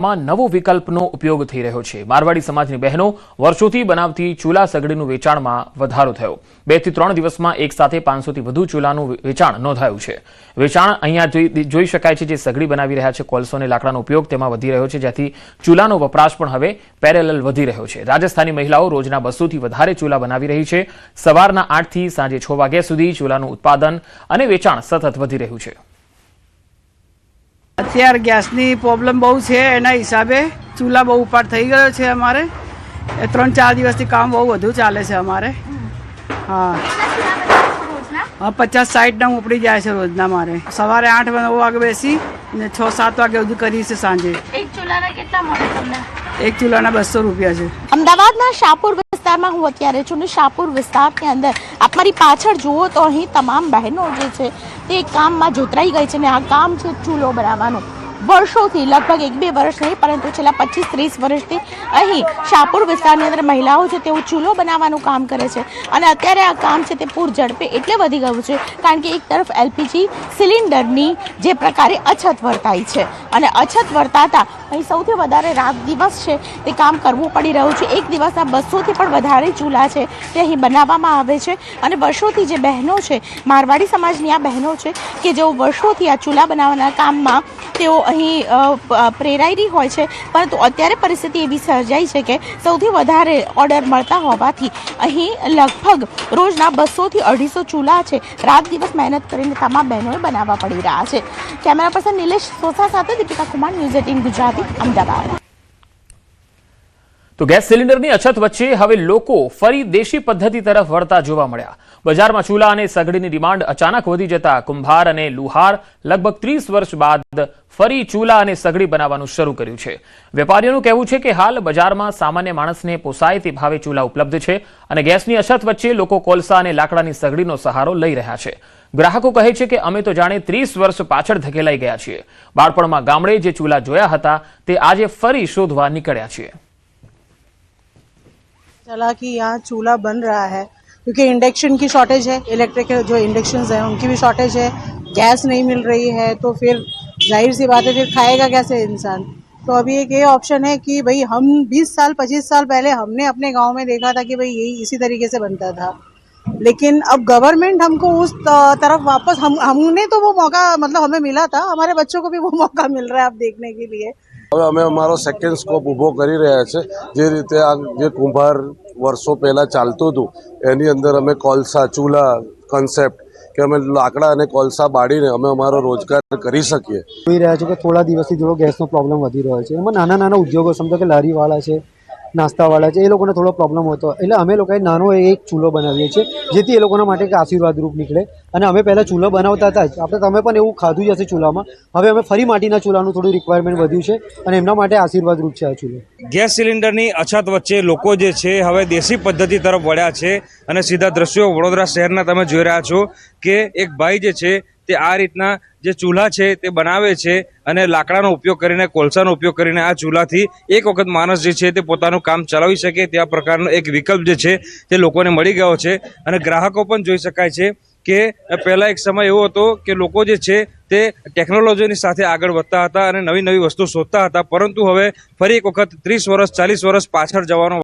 માં નવો વિકલ્પનો ઉપયોગ થઈ રહ્યો છે। મારવાડી સમાજની બહેનો વર્ષોથી બનાવતી ચૂલા સગડીનું વેચાણમાં વધારો થયો। 2 થી 3 દિવસમાં એક સાથે 500 થી વધુ ચૂલાનું વેચાણ નોંધાયું છે। વેચાણ અહીંયા જોઈ શકાય છે। જે સગડી બનાવી રહ્યા છે કોલસો અને લાકડાનો ઉપયોગ તેમાં વધી રહ્યો છે, જેથી ચૂલાનો વપરાશ પણ હવે પેરેલલ વધી રહ્યો છે। રાજસ્થાની મહિલાઓ રોજના 200 થી વધારે ચૂલા બનાવી રહી છે। સવારના 8 થી સાંજે 6 વાગ્યા સુધી ચૂલાનું ઉત્પાદન અને વેચાણ સતત વધી રહ્યું છે। અત્યારે ગેસની પ્રોબ્લેમ બહુ છે, એના હિસાબે ચૂલા બહુ ઉપર થઈ ગયો છે। અમારે 3-4 દિવસથી કામ બહુ વધુ ચાલે છે અમારે। હા, 50-60 નંગ ઉપડી જાય છે રોજના। મારે સવારે 8-9 વાગે બેસી ને 6-7 વાગે સુધી કરી છે સાંજે। એક ચૂલાના કેટલા મળે તમને? એક ચૂલાના 200 રૂપિયા છે। અમદાવાદના શાહપુર વિસ્તારમાં હું અત્યારે છું ને શાહપુર વિસ્તારની અંદર આપ મારી પાછળ જુઓ તો અહીં તમામ બહેનો જે છે તે કામમાં જોતરાઈ ગઈ છે ને આ કામ છે ચૂલો બનાવવાનું। વર્ષોથી લગભગ 1-2 વર્ષ નહીં પરંતુ છેલ્લા 25-30 વર્ષથી અહીં શાહપુર વિસ્તારની અંદર મહિલાઓ છે તેઓ ચૂલો બનાવવાનું કામ કરે છે અને અત્યારે આ કામ છે તે પૂર ઝડપે એટલે વધી ગયું છે કારણ કે એક તરફ એલપીજી સિલિન્ડરની જે પ્રકારે અછત વર્તાઈ છે અને અછત વર્તાતા અહીં સૌથી વધારે રાત દિવસ છે તે કામ કરવું પડી રહ્યું છે। એક દિવસના 200થી પણ વધારે ચૂલા છે તે અહીં બનાવવામાં આવે છે અને વર્ષોથી જે બહેનો છે મારવાડી સમાજની આ બહેનો છે કે જેઓ વર્ષોથી આ ચૂલા બનાવવાના કામમાં તેઓ અહીં પ્રેરાયેલી હોય છે, પરંતુ અત્યારે પરિસ્થિતિ એવી સર્જાઈ છે કે સૌથી વધારે ઓર્ડર મળતા હોવાથી અહીં લગભગ રોજના 200 થી 250 ચૂલા છે રાત દિવસ મહેનત કરીને તમામ બહેનોએ બનાવવા પડી રહ્યા છે। કેમેરા પર્સન નિલેશ સોસા સાથે દીપિકા કુમાર, ન્યૂઝ 18 ગુજરાતી, અમદાવાદ। તો ગેસ સિલિન્ડરની અછત વચ્ચે હવે લોકો ફરી દેશી પદ્ધતિ તરફ વળતા જોવા મળ્યા। બજારમાં ચૂલા અને સગડીની ડિમાન્ડ અચાનક વધી જતા કુંભાર અને લુહાર લગભગ 30 વર્ષ બાદ ફરી ચૂલા અને સગડી બનાવવાનું શરૂ કર્યું છે। વેપારીઓનું કહેવું છે કે હાલ બજારમાં સામાન્ય માણસને પોસાય તે ભાવે ચૂલા ઉપલબ્ધ છે અને ગેસની અછત વચ્ચે લોકો કોલસા અને લાકડાની સગડીનો સહારો લઈ રહ્યા છે। ગ્રાહકો કહે છે કે અમે તો જાણે 30 વર્ષ પાછળ ધકેલાઈ ગયા છીએ। બાળપણમાં ગામડે જે ચૂલા જોયા હતા તે આજે ફરી શોધવા નીકળ્યા છીએ। चला कि यहाँ चूल्हा बन रहा है क्योंकि इंडक्शन की शॉर्टेज है, इलेक्ट्रिक जो इंडक्शंस हैं उनकी भी शॉर्टेज है, गैस नहीं मिल रही है, तो फिर जाहिर सी बात है फिर खाएगा कैसे इंसान। तो अभी एक ये ऑप्शन है कि भाई हम 20-25 साल पहले हमने अपने गांव में देखा था कि भाई यही इसी तरीके से बनता था, लेकिन अब गवर्नमेंट हमको उस तरफ वापस हमने तो वो मौका मतलब हमें मिला था, हमारे बच्चों को भी वो मौका मिल रहा है अब देखने के लिए। હવે અમે અમારો સેકન્ડ સ્કોપ ઊભો કરી રહ્યા છે। જે રીતે આ જે કુંભાર વર્ષો પહેલા ચાલતું હતું એની અંદર અમે કોલસા ચૂલા કોન્સેપ્ટ કે અમે લાકડા અને કોલસા બાળીને અમે અમારો રોજગાર કરી શકીએ। જોઈ રહ્યા છો કે થોડા દિવસથી થોડો ગેસનો પ્રોબ્લેમ વધી રહ્યો છે। એમાં નાના નાના ઉદ્યોગો સમજો કે લારીવાળા છે, નાસ્તાવાળા છે, એ લોકોને થોડો પ્રોબ્લેમ હતો એટલે અમે લોકોએ નાનો એક ચૂલો બનાવીએ છીએ જેથી એ લોકોના માટે એક આશીર્વાદરૂપ નીકળે। અને અમે પહેલાં ચૂલો બનાવતા હતા જ, આપણે તમે પણ એવું ખાધું જ હશે ચૂલામાં, હવે અમે ફરી માટીના ચૂલાનું થોડું રિક્વાયરમેન્ટ વધ્યું છે અને એમના માટે આશીર્વાદરૂપ છે આ ચૂલો। ગેસ સિલિન્ડરની અછત વચ્ચે લોકો જે છે હવે દેશી પદ્ધતિ તરફ વળ્યા છે અને સીધા દ્રશ્યો વડોદરા શહેરના તમે જોઈ રહ્યા છો કે એક ભાઈ જે છે તે આ રીતના જે ચૂલા છે તે બનાવે છે અને લાકડાનો ઉપયોગ કરીને કોલસાનો ઉપયોગ કરીને આ ચૂલાથી એક વખત માણસ જે છે તે પોતાનું કામ ચલાવી શકે ત્યાં પ્રકારનો એક વિકલ્પ જે છે તે લોકોને મળી ગયો છે। અને ગ્રાહકો પણ જોઈ શકાય છે કે પહેલા એક સમય એવો હતો કે લોકો જે છે તે ટેકનોલોજીની સાથે આગળ વધતા હતા અને નવી નવી વસ્તુ શોધતા હતા, પરંતુ હવે ફરી એક વખત 30 વર્ષ 40 વર્ષ પાછળ જવાનો